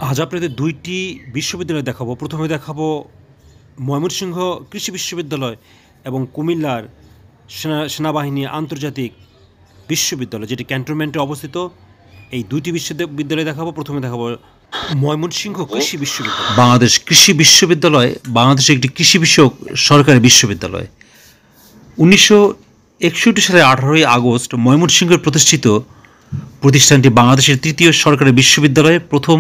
আজ আপনাদের দুইটি বিশ্ববিদ্যালয় দেখাবো। প্রথমে দেখাবো ময়মনসিংহ কৃষি বিশ্ববিদ্যালয় এবং কুমিল্লার সেনাবাহিনী আন্তর্জাতিক বিশ্ববিদ্যালয়, যেটি ক্যান্টনমেন্টে অবস্থিত। এই দুইটি বিশ্ববিদ্যালয় দেখাবো। প্রথমে দেখাবো ময়মনসিংহ কৃষি বিশ্ববিদ্যালয়। বাংলাদেশ কৃষি বিশ্ববিদ্যালয় বাংলাদেশের একটি কৃষি বিষয়ক সরকারি বিশ্ববিদ্যালয়। 1961 সালের 18ই আগস্ট ময়মনসিংহে প্রতিষ্ঠিত প্রতিষ্ঠানটি বাংলাদেশের তৃতীয় সরকারি বিশ্ববিদ্যালয়, প্রথম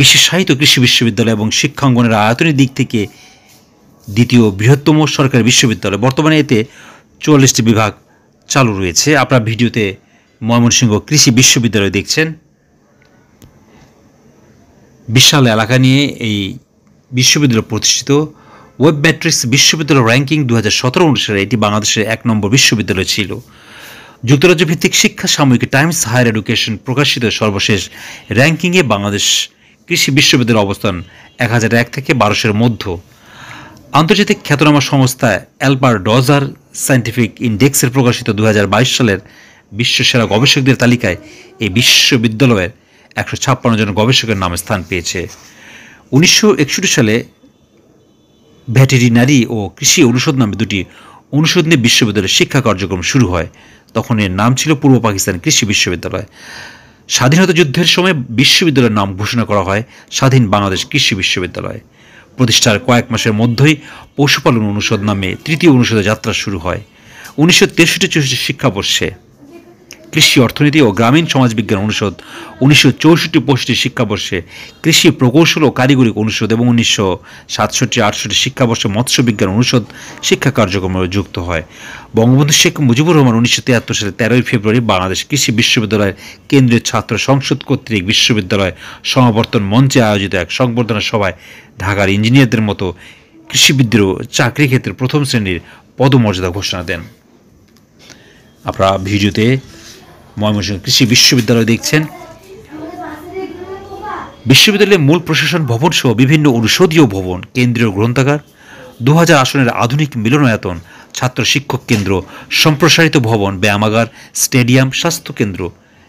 বিশেষায়িত কৃষি বিশ্ববিদ্যালয় এবং শিক্ষাঙ্গনের আয়তনের দিক থেকে দ্বিতীয় বৃহত্তম সরকারি বিশ্ববিদ্যালয়। বর্তমানে এতে 44টি বিভাগ চালু রয়েছে। আপনার ভিডিওতে ময়মনসিংহ কৃষি বিশ্ববিদ্যালয় দেখছেন। বিশাল এলাকা নিয়ে এই বিশ্ববিদ্যালয় প্রতিষ্ঠিত। ওয়েব ম্যাট্রিক্স বিশ্ববিদ্যালয় র্যাঙ্কিং 2017 অনুসারে এটি বাংলাদেশের 1 নম্বর বিশ্ববিদ্যালয় ছিল। যুক্তরাজ্য ভিত্তিক শিক্ষা সাময়িকী টাইমস হায়ার এডুকেশন প্রকাশিত সর্বশেষ র্যাঙ্কিংয়ে বাংলাদেশ কৃষি বিশ্ববিদ্যালয়ের অবস্থান 1001 থেকে 1200-এর মধ্যে। আন্তর্জাতিক খ্যাতনামা সংস্থা অ্যালবার ডজার সায়েন্টিফিক ইন্ডেক্সের প্রকাশিত 2022 সালের বিশ্বসেরা গবেষকদের তালিকায় এই বিশ্ববিদ্যালয়ের 156 জন গবেষকের নামে স্থান পেয়েছে। 1961 সালে ভেটেরিনারি ও কৃষি অনুষদ নামে দুটি অনুষদ নিয়ে বিশ্ববিদ্যালয়ের শিক্ষা কার্যক্রম শুরু হয়। তখন এর নাম ছিল পূর্ব পাকিস্তান কৃষি বিশ্ববিদ্যালয়। স্বাধীনতা যুদ্ধের সময় বিশ্ববিদ্যালয়ের নাম ঘোষণা করা হয় স্বাধীন বাংলাদেশ কৃষি বিশ্ববিদ্যালয়। প্রতিষ্ঠার কয়েক মাসের মধ্যেই পশুপালন অনুষদ নামে তৃতীয় অনুষদে যাত্রা শুরু হয়। 1963-64 শিক্ষাবর্ষে কৃষি অর্থনীতি ও গ্রামীণ সমাজবিজ্ঞান অনুষদ, 1964-65 শিক্ষাবর্ষে কৃষি প্রকৌশল ও কারিগরি অনুষদ এবং 1967-68 শিক্ষাবর্ষে মৎস্য বিজ্ঞান অনুষদ শিক্ষা কার্যক্রমে যুক্ত হয়। বঙ্গবন্ধু শেখ মুজিবুর রহমান 1973 সালে 13 ফেব্রুয়ারি বাংলাদেশ কৃষি বিশ্ববিদ্যালয়ের কেন্দ্রীয় ছাত্র সংসদ কর্তৃক বিশ্ববিদ্যালয় সমাবর্তন মঞ্চে আয়োজিত এক সংবর্ধনা সভায় ঢাকার ইঞ্জিনিয়ারদের মতো কৃষিবিদদেরও চাকরি ক্ষেত্রে প্রথম শ্রেণীর পদমর্যাদা ঘোষণা দেন। আপনারা ভিডিওতে ময়মনসিংহ কৃষি বিশ্ববিদ্যালয় দেখছেন। বিশ্ববিদ্যালয়ের মূল প্রশাসন ভবন সহ বিভিন্ন অনুষদীয় ভবন, কেন্দ্রীয় গ্রন্থাগার, 2000 আসনের আধুনিক মিলনায়তন, ছাত্র শিক্ষক কেন্দ্র, সম্প্রসারিত ভবন, ব্যায়ামাগার, স্টেডিয়াম, স্বাস্থ্য কেন্দ্র,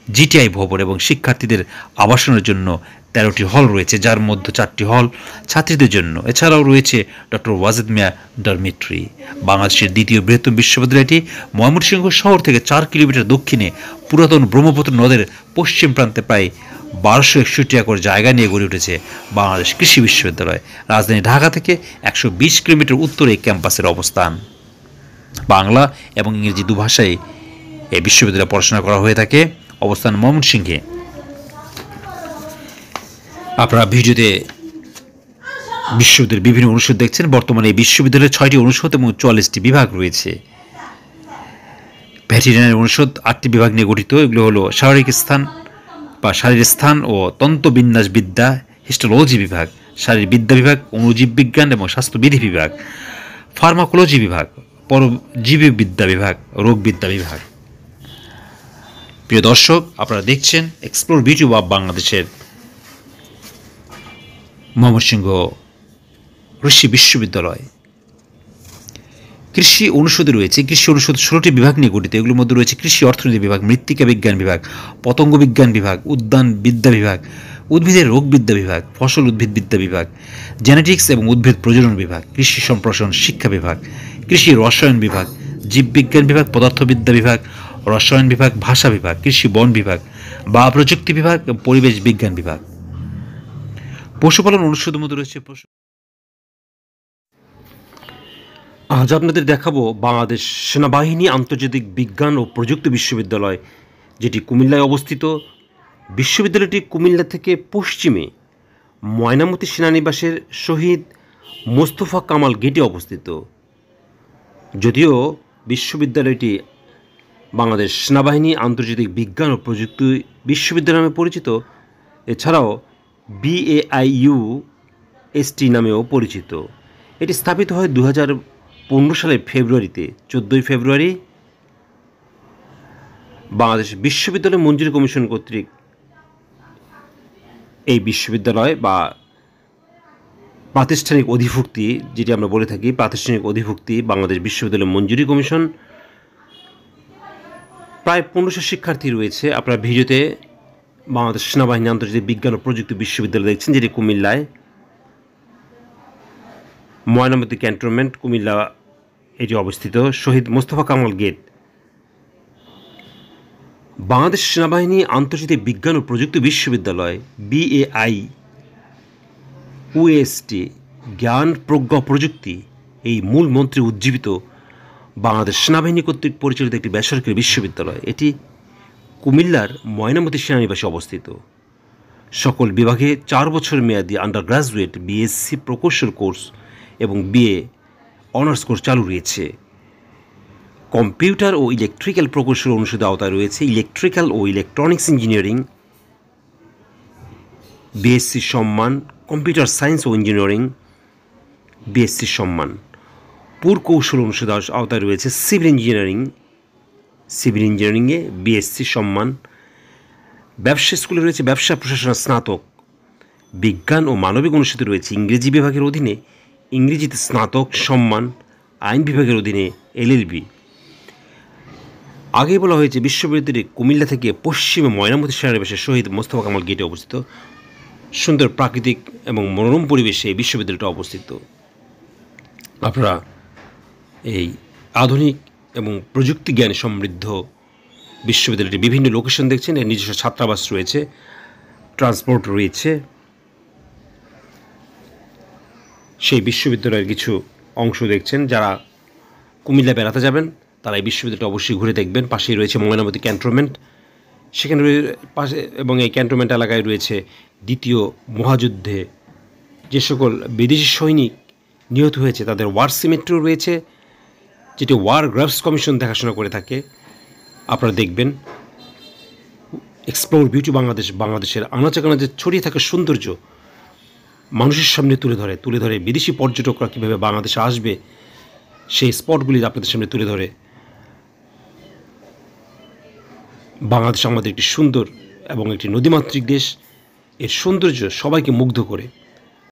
জিটিআই ভবন এবং শিক্ষার্থীদের আবাসনের জন্য 13টি হল রয়েছে, যার মধ্যে 4টি হল ছাত্রীদের জন্য। এছাড়াও রয়েছে ডক্টর ওয়াজেদ মিয়া ডরমিটরি। বাংলাদেশের দ্বিতীয় বৃহত্তম বিশ্ববিদ্যালয়টি ময়মনসিংহ শহর থেকে 4 কিলোমিটার দক্ষিণে পুরাতন ব্রহ্মপুত্র নদের পশ্চিম প্রান্তে প্রায় 1261 একর জায়গা নিয়ে গড়ে উঠেছে বাংলাদেশ কৃষি বিশ্ববিদ্যালয়। রাজধানী ঢাকা থেকে 120 কিলোমিটার উত্তরে এই ক্যাম্পাসের অবস্থান। বাংলা এবং ইংরেজি দুভাষায় এই বিশ্ববিদ্যালয়ে পড়াশোনা করা হয়ে থাকে। অবস্থান ময়মনসিংহে। আপনারা ভিডিওতে বিশ্ববিদ্যালয়ের বিভিন্ন অনুষদ দেখছেন। বর্তমানে এই বিশ্ববিদ্যালয়ে 6টি অনুষদ এবং 44টি বিভাগ রয়েছে। ভেটেরিনারি অনুষদ 8টি বিভাগ নিয়ে গঠিত। এগুলো হলো শারীর স্থান ও তন্ত্রবিন্যাসবিদ্যা, হিস্টোলজি বিভাগ, শারীরবিদ্যা বিভাগ, অণুজীব বিজ্ঞান এবং স্বাস্থ্যবিধি বিভাগ, ফার্মাকোলজি বিভাগ, পরজীববিদ্যা বিভাগ, রোগবিদ্যা বিভাগ। প্রিয় দর্শক, আপনারা দেখছেন এক্সপ্লোর বিউটি অব বাংলাদেশের ময়মনসিংহ কৃষি বিশ্ববিদ্যালয়। কৃষি অনুষদে রয়েছে কৃষি অনুষদ 16টি বিভাগ নিয়ে গঠিত। এগুলোর মধ্যে রয়েছে কৃষি অর্থনীতি বিভাগ, মৃত্তিকা বিজ্ঞান বিভাগ, পতঙ্গ বিজ্ঞান বিভাগ, উদ্যান বিদ্যা বিভাগ, উদ্ভিদের রোগবিদ্যা বিভাগ, ফসল উদ্ভিদবিদ্যা বিভাগ, জেনেটিক্স এবং উদ্ভিদ প্রজনন বিভাগ, কৃষি সম্প্রসারণ শিক্ষা বিভাগ, কৃষি রসায়ন বিভাগ, জীববিজ্ঞান বিভাগ, পদার্থবিদ্যা বিভাগ, রসায়ন বিভাগ, ভাষা বিভাগ, কৃষি বন বিভাগ বা প্রযুক্তি বিভাগ, পরিবেশ বিজ্ঞান বিভাগ। পশুপালন অনুষদের মধ্যে রয়েছে আজ আপনাদের দেখাবো বাংলাদেশ সেনাবাহিনী আন্তর্জাতিক বিজ্ঞান ও প্রযুক্তি বিশ্ববিদ্যালয়, যেটি কুমিল্লায় অবস্থিত। বিশ্ববিদ্যালয়টি কুমিল্লা থেকে পশ্চিমে ময়নামতি সেনানিবাসের শহীদ মোস্তফা কামাল গেটে অবস্থিত। যদিও বিশ্ববিদ্যালয়টি বাংলাদেশ সেনাবাহিনী আন্তর্জাতিক বিজ্ঞান ও প্রযুক্তি বিশ্ববিদ্যালয় নামে পরিচিত, এছাড়াও BAIUST নামেও পরিচিত। এটি স্থাপিত হয় 2015 সালের ফেব্রুয়ারিতে। 14 ফেব্রুয়ারি বাংলাদেশ বিশ্ববিদ্যালয় মঞ্জুরি কমিশন কর্তৃক এই বিশ্ববিদ্যালয় বা প্রাতিষ্ঠানিক অধিভুক্তি, যেটি আমরা বলে থাকি প্রাতিষ্ঠানিক অধিভুক্তি, বাংলাদেশ বিশ্ববিদ্যালয় মঞ্জুরি কমিশন। প্রায় 1500 শিক্ষার্থী রয়েছে। আপনারা ভিডিওতে বাংলাদেশ সেনাবাহিনী আন্তর্জাতিক বিজ্ঞান ও প্রযুক্তি বিশ্ববিদ্যালয় দেখছেন, যেটি কুমিল্লায় ময়নামতি ক্যান্টনমেন্ট, কুমিল্লা এটি অবস্থিত। শহীদ মোস্তফা কামাল গেট। বাংলাদেশ সেনাবাহিনী আন্তর্জাতিক বিজ্ঞান ও প্রযুক্তি বিশ্ববিদ্যালয় BAI UST জ্ঞান প্রজ্ঞা প্রযুক্তি এই মূল মন্ত্রে উজ্জীবিত বাংলাদেশ সেনাবাহিনী কর্তৃক পরিচালিত একটি বেসরকারি বিশ্ববিদ্যালয়। এটি কুমিল্লার ময়নামতি সেনানিবাসে অবস্থিত। সকল বিভাগে 4 বছর মেয়াদী আন্ডার গ্রাজুয়েট, BSc প্রকৌশল কোর্স এবং BA অনার্স কোর্স চালু রয়েছে। কম্পিউটার ও ইলেকট্রিক্যাল প্রকৌশল অনুষদের আওতায় রয়েছে ইলেকট্রিক্যাল ও ইলেকট্রনিক্স ইঞ্জিনিয়ারিং, BSc সম্মান, কম্পিউটার সায়েন্স ও ইঞ্জিনিয়ারিং, BSc সম্মান। পুরকৌশল অনুষদের আওতায় রয়েছে সিভিল ইঞ্জিনিয়ারিংয়ে BSc সম্মান। ব্যবসা স্কুলে রয়েছে ব্যবসা প্রশাসনের স্নাতক। বিজ্ঞান ও মানবিক অনুষদে রয়েছে ইংরেজি বিভাগের অধীনে ইংরেজিতে স্নাতক সম্মান, আইন বিভাগের অধীনে LLB। আগে বলা হয়েছে বিশ্ববিদ্যালয়টি কুমিল্লা থেকে পশ্চিমে ময়নামতি সেনানিবাসে শহীদ মোস্তফা কামাল গেটে অবস্থিত। সুন্দর প্রাকৃতিক এবং মনোরম পরিবেশে এই বিশ্ববিদ্যালয়টা অবস্থিত। আপনারা এই আধুনিক এবং প্রযুক্তি জ্ঞানে সমৃদ্ধ বিশ্ববিদ্যালয়টি বিভিন্ন লোকেশন দেখছেন। এর নিজস্ব ছাত্রাবাস রয়েছে, ট্রান্সপোর্ট রয়েছে। সেই বিশ্ববিদ্যালয়ের কিছু অংশ দেখছেন। যারা কুমিল্লা বেড়াতে যাবেন তারা এই বিশ্ববিদ্যালয়টা অবশ্যই ঘুরে দেখবেন। পাশেই রয়েছে ময়নামতি ক্যান্টনমেন্ট, সেখানে পাশে এবং এই ক্যান্টনমেন্ট এলাকায় রয়েছে দ্বিতীয় মহাযুদ্ধে যে সকল বিদেশি সৈনিক নিহত হয়েছে তাদের ওয়ার সিমেট্রিও রয়েছে, যেটি ওয়ার গ্রাভস কমিশন দেখাশোনা করে থাকে। আপনারা দেখবেন এক্সপ্লোর বিউটি বাংলাদেশ, বাংলাদেশের আনাচে কানাচে ছড়িয়ে থাকা সৌন্দর্য মানুষের সামনে তুলে ধরে বিদেশি পর্যটকরা কীভাবে বাংলাদেশে আসবে সেই স্পটগুলি আপনাদের সামনে তুলে ধরে। বাংলাদেশ আমাদের একটি সুন্দর এবং একটি নদীমাতৃক দেশ। এর সৌন্দর্য সবাইকে মুগ্ধ করে।